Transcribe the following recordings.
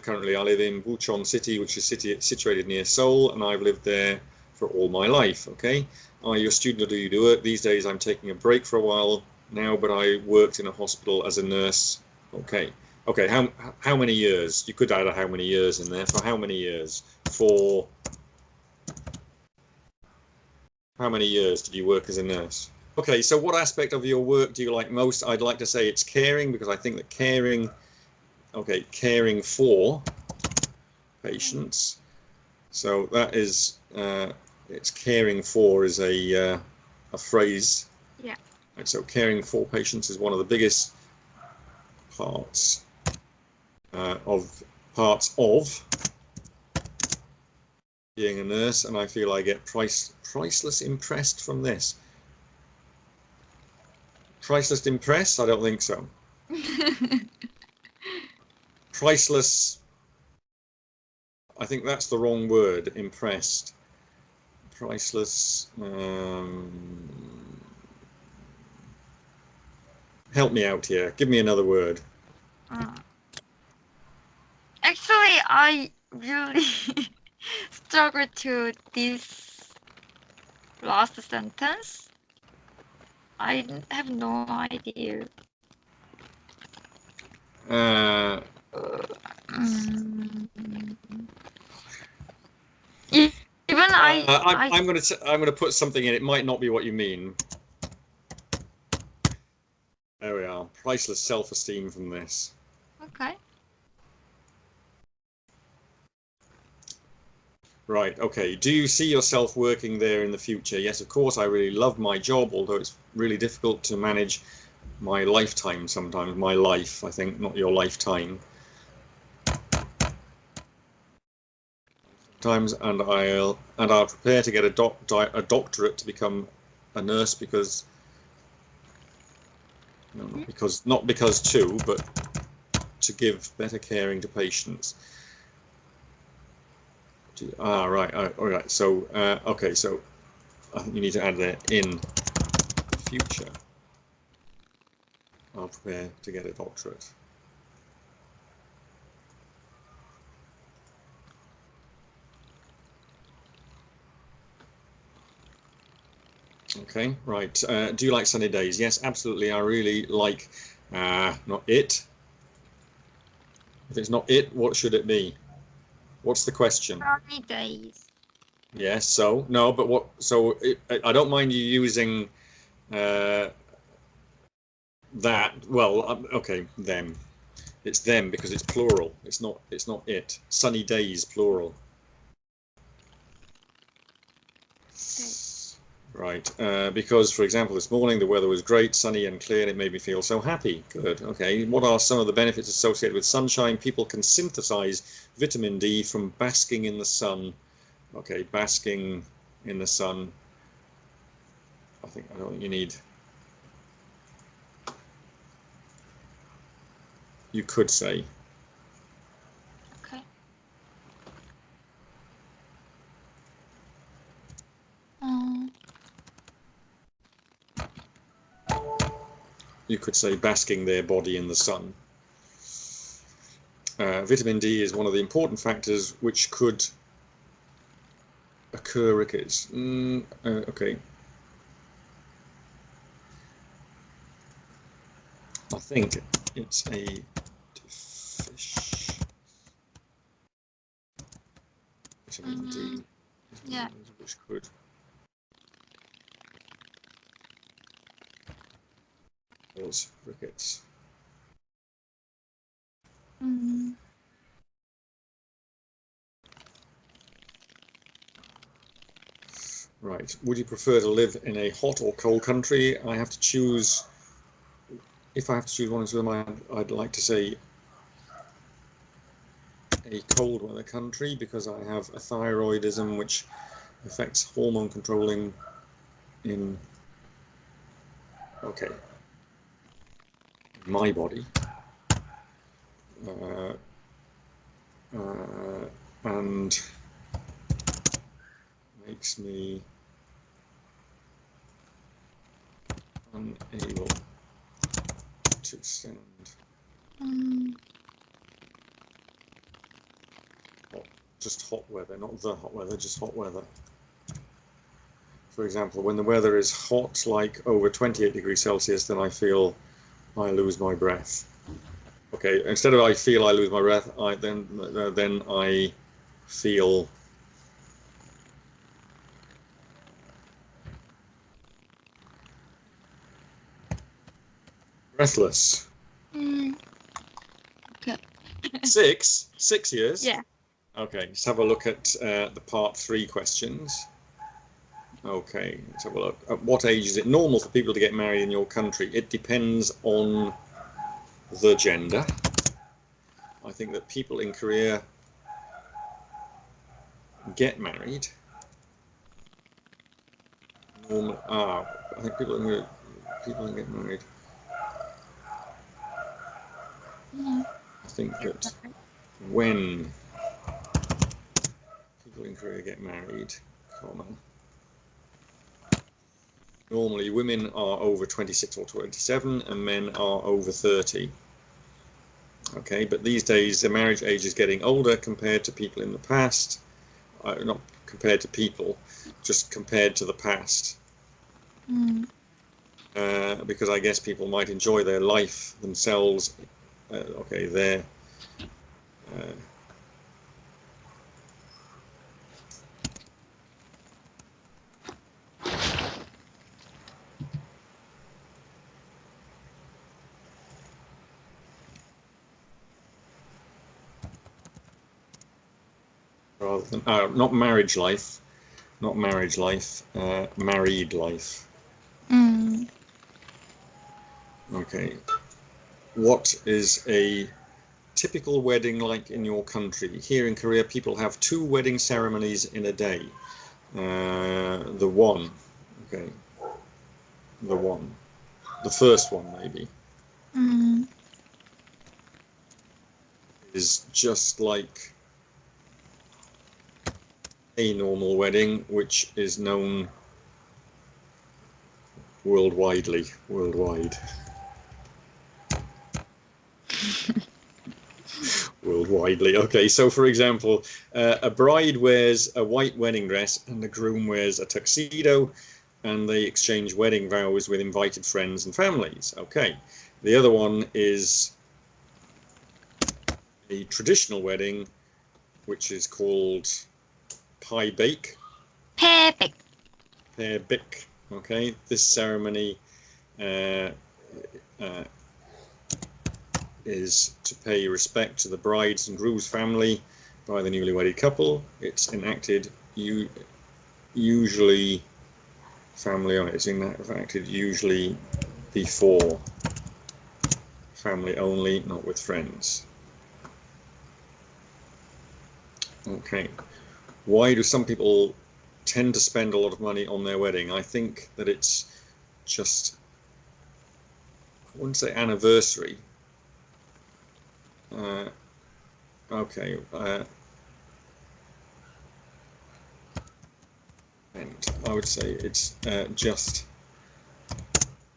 currently. I live in Bucheon City, which is situated near Seoul, and I've lived there for all my life. Okay. Are you a student or do you do work? These days I'm taking a break for a while now, but I worked in a hospital as a nurse. Okay. Okay, how many years? You could add a how many years in there. For how many years? For how many years did you work as a nurse? Okay, so what aspect of your work do you like most? I'd like to say it's caring, because I think that caring, okay, caring for patients. So that is, it's caring for is a phrase. Yeah. Right, so caring for patients is one of the biggest parts of being a nurse, and I feel I get priceless impressed from this. Priceless impressed? I don't think so. Priceless, I think that's the wrong word, impressed. Priceless, help me out here. Give me another word. Actually, I really struggle to this last sentence. I have no idea. Even I'm going to put something in. It might not be what you mean. There we are. Priceless self-esteem from this. Okay. Right, okay. Do you see yourself working there in the future? Yes, of course. I really love my job, although it's really difficult to manage my lifetime sometimes. My life, I think, not your lifetime. Sometimes, and I'll prepare to get a doctorate to become a nurse because, no, not because too, but to give better caring to patients. Right. All right. So, okay. So, I think you need to add there in the future. I'll prepare to get a doctorate. Okay. Right. Do you like sunny days? Yes, absolutely. I really like. Not it. If it's not it, what should it be? What's the question? Sunny days. Yes. So no, but what? So I don't mind you using that. Well, okay, them. It's them because it's plural. It's not it. Sunny days, plural. Right. Because, for example, this morning the weather was great, sunny and clear, and it made me feel so happy. Good. Okay. What are some of the benefits associated with sunshine? People can synthesize vitamin D from basking in the sun. Okay, basking in the sun. I don't think you need. You could say. Okay. You could say basking their body in the sun. Vitamin D is one of the important factors which could occur rickets. Okay. I think it's a vitamin D. Yeah. Which could cause rickets. Right. Would you prefer to live in a hot or cold country? I have to choose. If I have to choose one of them, I'd like to say a cold weather country because I have a thyroidism which affects hormone controlling in my body. And makes me unable to stand just hot weather, not the hot weather, just hot weather. For example, when the weather is hot, like over 28 degrees Celsius, then I feel I lose my breath. Okay, instead of I feel I lose my breath, then I feel breathless. Okay. 6 years? Yeah. Okay, let's have a look at the part 3 questions. Okay, let's have a look. At what age is it normal for people to get married in your country? It depends on the gender. I think that people in Korea get married. I think people get married. I think that when people in Korea get married, normally women are over 26 or 27 and men are over 30. Okay, but these days the marriage age is getting older compared to people in the past. Not compared to people, just compared to the past. Because I guess people might enjoy their life themselves. Okay, their rather than not marriage life, married life. Okay, what is a typical wedding like in your country? Here in Korea, people have 2 wedding ceremonies in a day. The first one maybe is just like a normal wedding, which is known worldwide. Worldwidely. Okay, so for example, a bride wears a white wedding dress and the groom wears a tuxedo, and they exchange wedding vows with invited friends and families. Okay, the other one is a traditional wedding, which is called pie bake. Pear bake. Okay, this ceremony is to pay respect to the bride's and groom's family by the newly wedded couple. It's enacted usually family on it. It's enacted usually before family only, not with friends. Okay, why do some people tend to spend a lot of money on their wedding? I think that it's just, I wouldn't say anniversary. Okay. And I would say it's just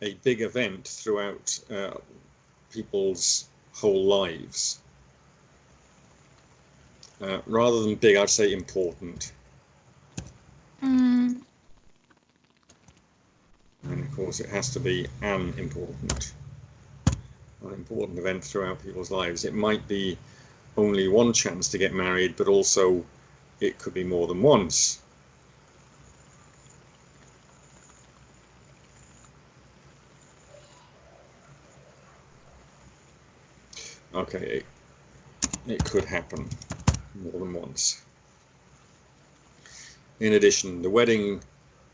a big event throughout people's whole lives. Rather than big, I'd say important. And of course, it has to be an important event throughout people's lives. It might be only one chance to get married, but also it could be more than once. Okay, it could happen more than once. In addition, the wedding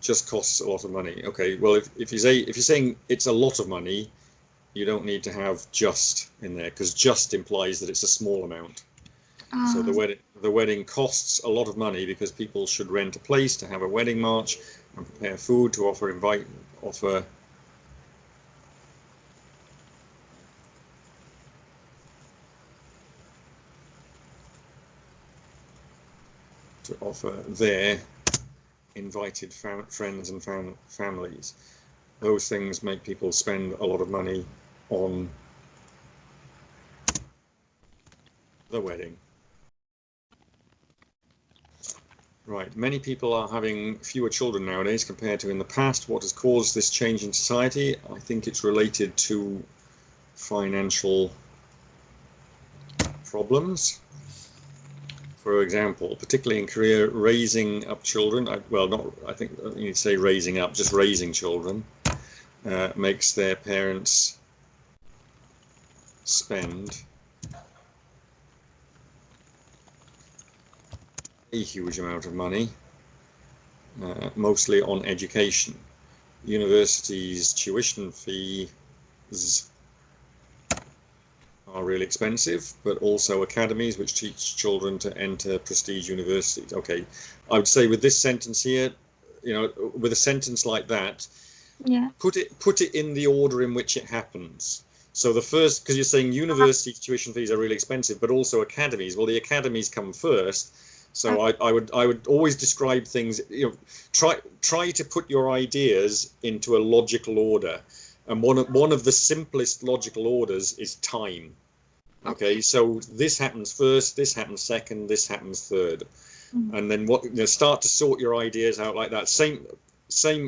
just costs a lot of money. Okay, well, if you're saying it's a lot of money, you don't need to have just in there, because just implies that it's a small amount. So the wedding costs a lot of money because people should rent a place to have a wedding march and prepare food to offer their invited friends and families. Those things make people spend a lot of money on the wedding. Right, many people are having fewer children nowadays compared to in the past. What has caused this change in society? I think it's related to financial problems. For example, particularly in Korea, raising up children, well, not, I think you need to say raising up, just raising children, makes their parents spend a huge amount of money, mostly on education. Universities' tuition fees are really expensive, but also academies which teach children to enter prestige universities. Okay, I would say with this sentence here, you know, with a sentence like that, Yeah. put it in the order in which it happens. So the first, because you're saying university tuition fees are really expensive, but also academies. Well, the academies come first. So I would always describe things, you know, try to put your ideas into a logical order. And one of the simplest logical orders is time. Okay, so this happens first, this happens second, this happens third. And then start to sort your ideas out like that. Same,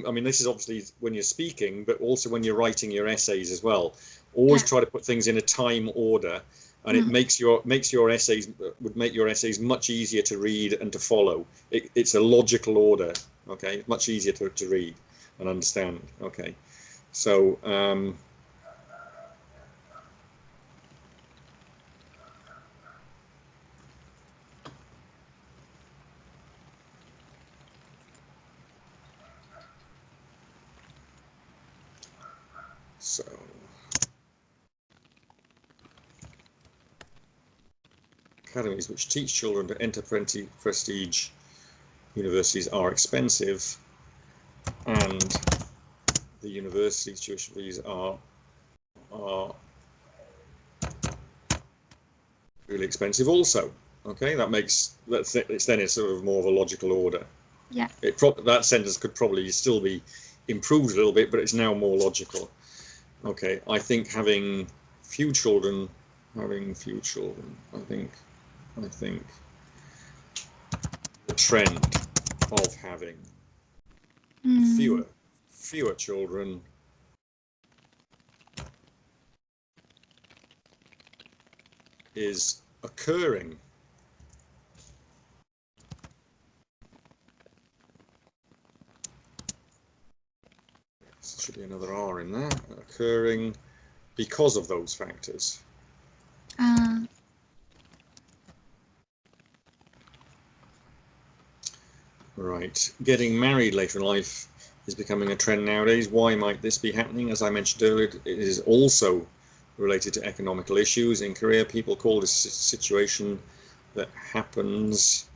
I mean, this is obviously when you're speaking, but also when you're writing your essays as well. Always try to put things in a time order, and it makes your essays much easier to read and to follow. It's a logical order. Okay, much easier to read and understand. Okay, so academies which teach children to enter prestige universities are expensive, and the university's tuition fees are really expensive also. Okay, it's then it's sort of more of a logical order. Yeah. That sentence could probably still be improved a little bit, but it's now more logical. Okay, I think having few children, I think the trend of having fewer children is occurring. There should be another R in there. Occurring because of those factors. Right. Getting married later in life is becoming a trend nowadays. Why might this be happening? As I mentioned earlier, it is also related to economical issues. In Korea, people call this situation that happens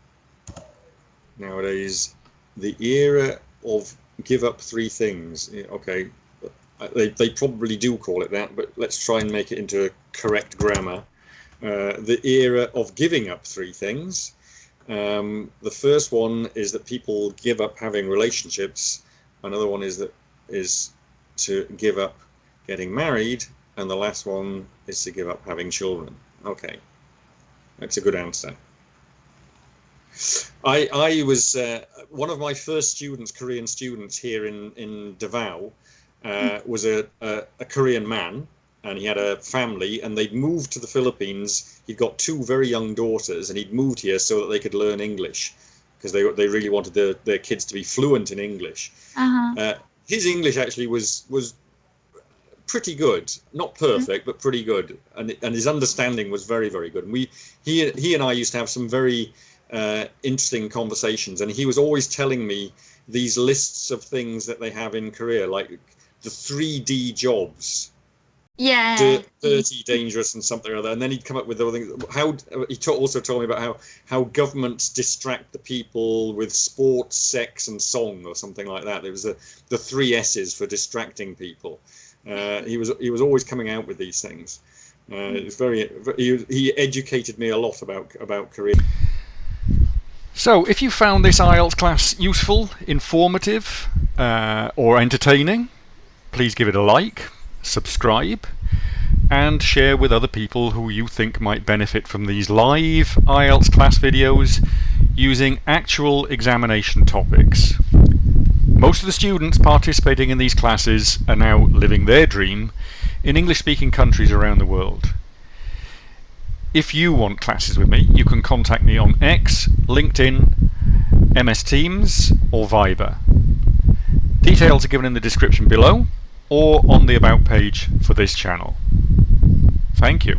nowadays the era of give up three things. Okay, they probably do call it that, but let's try and make it into correct grammar. The era of giving up three things. The first one is that people give up having relationships. Another one is to give up getting married, and the last one is to give up having children. Okay, that's a good answer. I was one of my first students, Korean students here in Davao, was a Korean man, and he had a family, and they'd moved to the Philippines. He'd got two very young daughters, and he'd moved here so that they could learn English, because they really wanted their kids to be fluent in English. His English actually was pretty good, not perfect, but pretty good, and his understanding was very, very good. And he and I used to have some very interesting conversations, and he was always telling me these lists of things that they have in Korea, like the 3D jobs. Yeah. Dirty, dangerous, and something or other. And then he'd come up with other things. He also told me about how governments distract the people with sports, sex, and song, or something like that. It was the 3 S's for distracting people. He was always coming out with these things. He educated me a lot about Korea. So, if you found this IELTS class useful, informative, or entertaining, please give it a like, subscribe, and share with other people who you think might benefit from these live IELTS class videos using actual examination topics. Most of the students participating in these classes are now living their dream in English-speaking countries around the world. If you want classes with me, you can contact me on X, LinkedIn, MS Teams or Viber. Details are given in the description below or on the About page for this channel. Thank you.